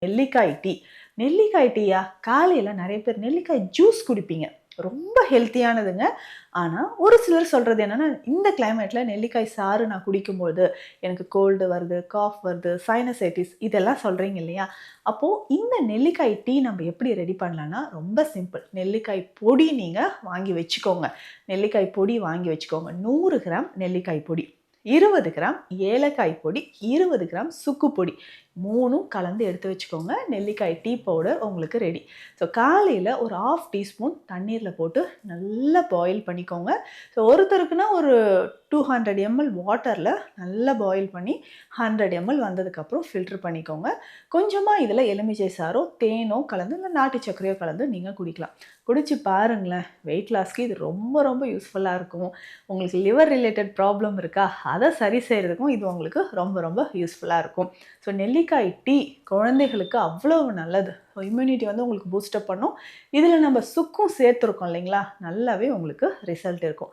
நெல்லிக்காய் டீ. நெல்லிக்காய் டீயா? காலையில நெறைய பேர் நெல்லிக்காய் ஜூஸ் குடிப்பீங்க. ரொம்ப ஹெல்த்தியானதுங்க. ஆனா, ஒரு சிலர் சொல்றது என்னன்னா, இந்த கிளைமேட்ல நெல்லிக்காய் சாறு நான் குடிக்கும்போது, எனக்கு கோல்டு வருது, காஃப் வருது, சைனசைட்டிஸ் இதெல்லாம் சொல்றீங்க இல்லையா? அப்போ இந்த நெல்லிக்காய் டீ நம்ம எப்படி ரெடி பண்ணலான்னா, ரொம்ப சிம்பிள். நெல்லிக்காய் பொடி நீங்க வாங்கி வச்சுக்கோங்க. நெல்லிக்காய் பொடி வாங்கி வச்சுக்கோங்க. 100 கிராம் நெல்லிக்காய் பொடி. 20 கிராம் ஏலக்காய் பொடி, 20 கிராம் சுக்கு பொடி. 3ம் கலந்து எடுத்து வச்சுக்கோங்க. நெல்லிக்காய் டீ பவுடர் உங்களுக்கு ரெடி. ஸோ காலையில ஒரு 1/2 டீஸ்பூன் தண்ணீர்ல போட்டு நல்லா பாயில் பண்ணிக்கோங்க. ஸோ ஒருத்தருக்குன்னா ஒரு 200 எம்எல் வாட்டர்ல நல்லா பாயில் பண்ணி 100 எம்எல் வந்ததுக்கப்புறம் ஃபில்டர் பண்ணிக்கோங்க. கொஞ்சமா இதில எலுமிச்சை சாறோ, தேனோ கலந்து இல்ல நாட்டு சர்க்கரையோ கலந்து நீங்க குடிக்கலாம். குடிச்சு பாருங்களேன். வெயிட் லாஸ்க்கு இது ரொம்ப ரொம்ப யூஸ்ஃபுல்லா இருக்கும். உங்களுக்கு லிவர் ரிலேட்டட் ப்ராப்ளம் இருக்கா? அத சரி செய்றதுக்கும் இது உங்களுக்கு ரொம்ப ரொம்ப யூஸ்ஃபுல்லா இருக்கும். ஸோ நெல்லிக்காய் டீ குழந்தைகளுக்கு அவ்வளவு நல்லது. இம்யூனிட்டி வந்து உங்களுக்கு பூஸ்டப் பண்ணும். இதில நம்ம சுக்கும் சேர்த்துருக்கோம் இல்லைங்களா? நல்லாவே உங்களுக்கு ரிசல்ட் இருக்கும்.